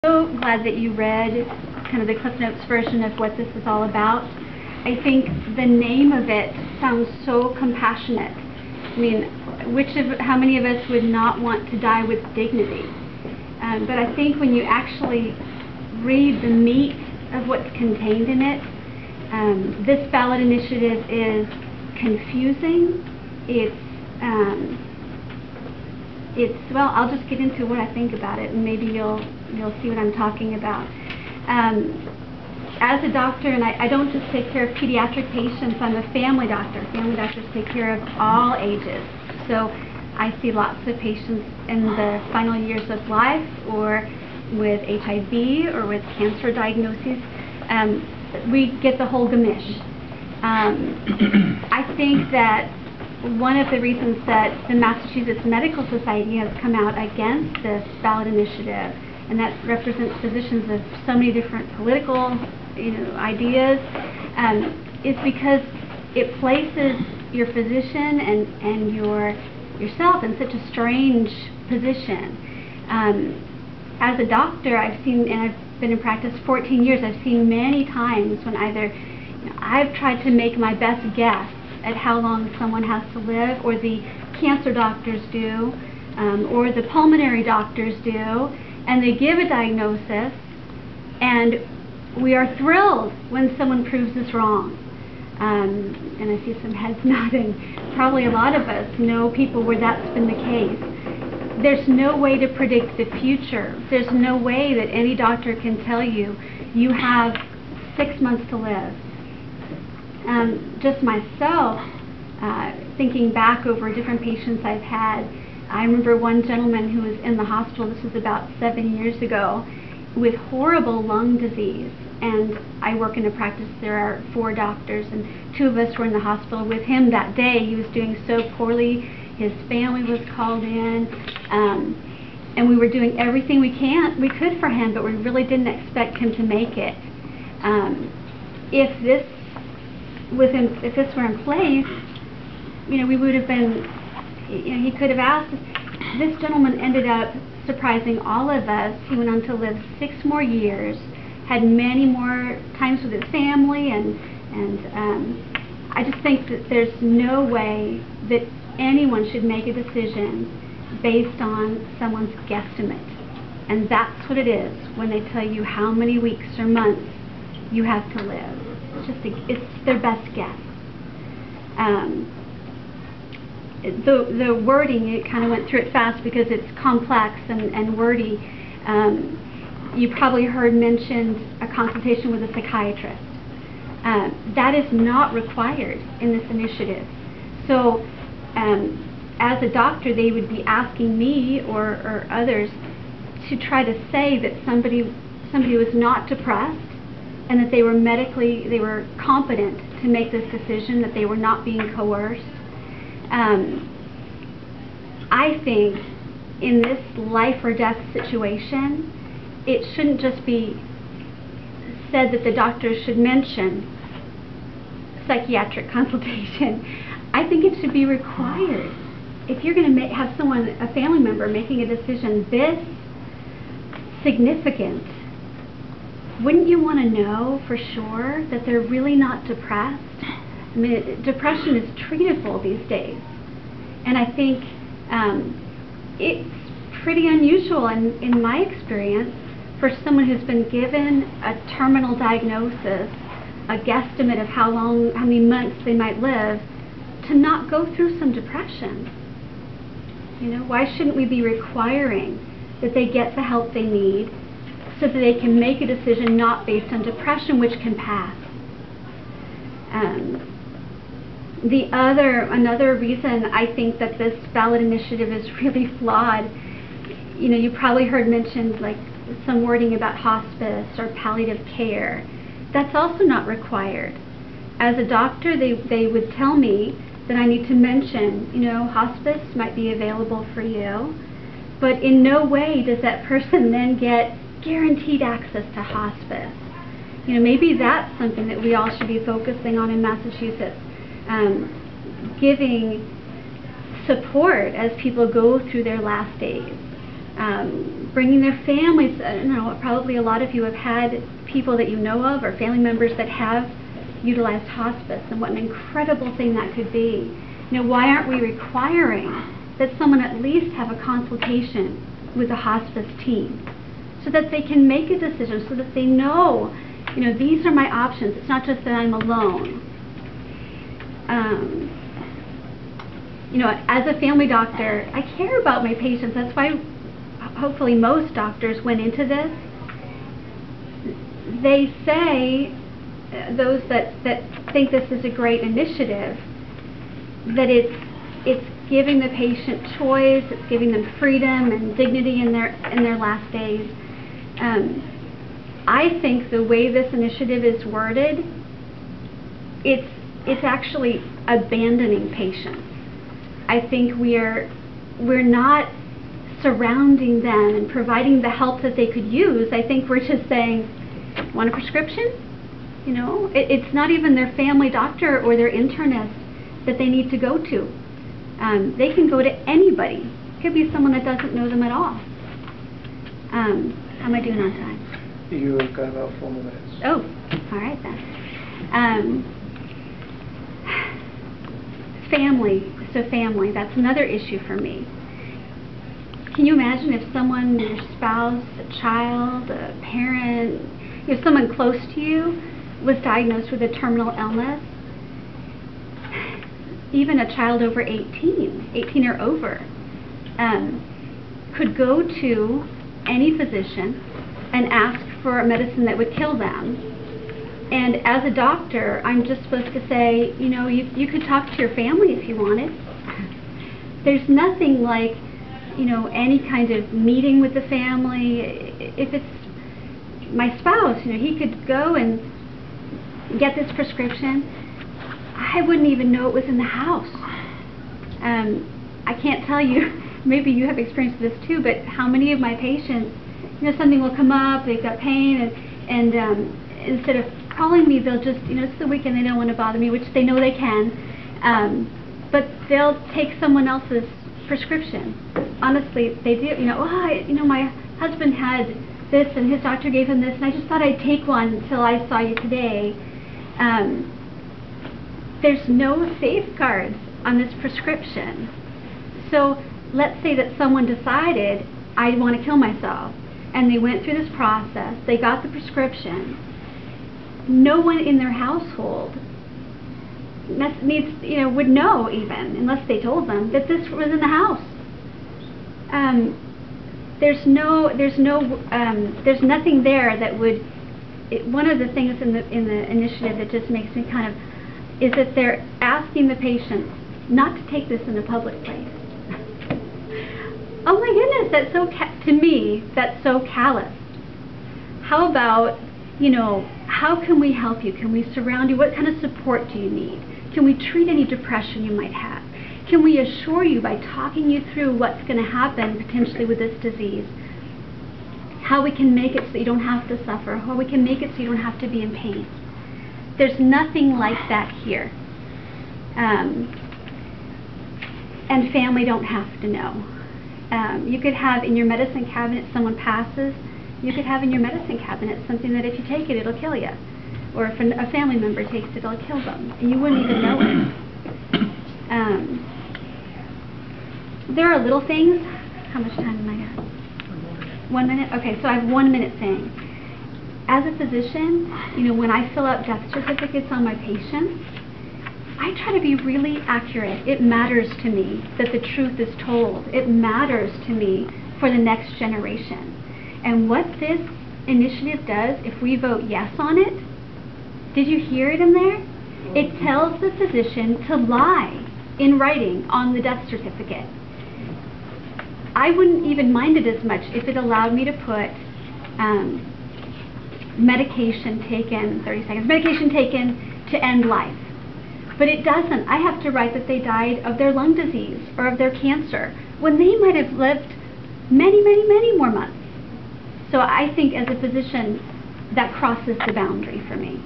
So glad that you read kind of the Cliff Notes version of what this is all about. I think the name of it sounds so compassionate. I mean, how many of us would not want to die with dignity? But I think when you actually read the meat of what's contained in it, this ballot initiative is confusing. Well, I'll just get into what I think about it, and maybe you'll see what I'm talking about. As a doctor, and I don't just take care of pediatric patients, I'm a family doctor. Family doctors take care of all ages. So I see lots of patients in the final years of life, or with HIV, or with cancer diagnoses. We get the whole gamish. I think that one of the reasons that the Massachusetts Medical Society has come out against this ballot initiative, and that represents physicians of so many different political ideas, is because it places your physician and yourself in such a strange position. As a doctor, I've seen, and I've been in practice 14 years, I've seen many times when either I've tried to make my best guess at how long someone has to live, or the cancer doctors do, or the pulmonary doctors do, and they give a diagnosis, and we are thrilled when someone proves us wrong. And I see some heads nodding. Probably a lot of us know people where that's been the case. There's no way to predict the future. There's no way that any doctor can tell you, you have 6 months to live. Just myself, thinking back over different patients I've had, I remember one gentleman who was in the hospital, this was about 7 years ago, with horrible lung disease. And I work in a practice, there are 4 doctors, and 2 of us were in the hospital with him that day. He was doing so poorly, his family was called in, and we were doing everything we could for him, but we really didn't expect him to make it. If this were in place, we would have been, he could have asked. This gentleman ended up surprising all of us. He went on to live 6 more years, had many more times with his family, and I just think that there's no way that anyone should make a decision based on someone's guesstimate. And that's what it is when they tell you how many weeks or months you have to live. It's their best guess. The wording, it kind of went through it fast because it's complex and wordy. You probably heard mentioned a consultation with a psychiatrist. That is not required in this initiative. So as a doctor, they would be asking me or others to try to say that somebody was not depressed, and that they were competent to make this decision, that they were not being coerced. I think in this life or death situation, it shouldn't just be said that the doctors should mention psychiatric consultation. I think it should be required. If you're going to have a family member making a decision this significant, wouldn't you want to know for sure that they're really not depressed? I mean, depression is treatable these days. And I think it's pretty unusual in my experience for someone who's been given a terminal diagnosis, a guesstimate of how many months they might live, to not go through some depression. Why shouldn't we be requiring that they get the help they need, so that they can make a decision not based on depression, which can pass? Another reason I think that this ballot initiative is really flawed, you probably heard mentioned like some wording about hospice or palliative care. That's also not required. As a doctor, they would tell me that I need to mention, hospice might be available for you, but in no way does that person then get guaranteed access to hospice. Maybe that's something that we all should be focusing on in Massachusetts, giving support as people go through their last days. bringing their families. I don't know, probably a lot of you have had people that you know of or family members that have utilized hospice, and what an incredible thing that could be. Why aren't we requiring that someone at least have a consultation with the hospice team so that they can make a decision, so that they know, these are my options. It's not just that I'm alone. As a family doctor, I care about my patients. That's why hopefully most doctors went into this. They say, those that think this is a great initiative, that it's giving the patient choice, it's giving them freedom and dignity in their last days. I think the way this initiative is worded, it's actually abandoning patients. I think we're not surrounding them and providing the help that they could use. I think we're just saying, want a prescription? It's not even their family doctor or their internist that they need to go to. They can go to anybody. It could be someone that doesn't know them at all. How am I doing on time? You've got about 4 more minutes. Oh, all right then. Family, that's another issue for me. Can you imagine if someone, your spouse, a child, a parent, someone close to you was diagnosed with a terminal illness? Even a child over 18 or over, could go to any physician and ask for a medicine that would kill them. And as a doctor, I'm just supposed to say, you could talk to your family if you wanted. There's nothing like, any kind of meeting with the family. If it's my spouse, he could go and get this prescription. I wouldn't even know it was in the house. I can't tell you, maybe you have experienced this too, but how many of my patients, something will come up, they've got pain, and instead of calling me, they'll just, it's the weekend, they don't want to bother me, which they know they can, but they'll take someone else's prescription. Honestly, they do, my husband had this and his doctor gave him this, and I just thought I'd take one until I saw you today. There's no safeguards on this prescription. So let's say that someone decided, I want to kill myself, and they went through this process, they got the prescription. No one in their household would know, even unless they told them, that this was in the house. There's nothing there that would. One of the things in the initiative that just makes me kind of is that they're asking the patients not to take this in a public place. Oh my goodness, that's so to me that's so callous. How about, how can we help you? Can we surround you? What kind of support do you need? Can we treat any depression you might have? Can we assure you by talking you through what's going to happen potentially with this disease? How we can make it so you don't have to suffer, how we can make it so you don't have to be in pain. There's nothing like that here. And family don't have to know. You could have in your medicine cabinet, someone passes, you could have in your medicine cabinet something that if you take it, it'll kill you. Or if a family member takes it, it'll kill them. And you wouldn't even know it. There are little things. How much time am I got? 1 minute? Okay, so I have 1 minute thing. As a physician, when I fill out death certificates on my patients, I try to be really accurate. It matters to me that the truth is told. It matters to me for the next generation. And what this initiative does, if we vote yes on it, did you hear it in there? It tells the physician to lie in writing on the death certificate. I wouldn't even mind it as much if it allowed me to put medication taken, 30 seconds, medication taken to end life. But it doesn't. I have to write that they died of their lung disease or of their cancer when they might have lived many, many, many more months. So I think as a physician, that crosses the boundary for me.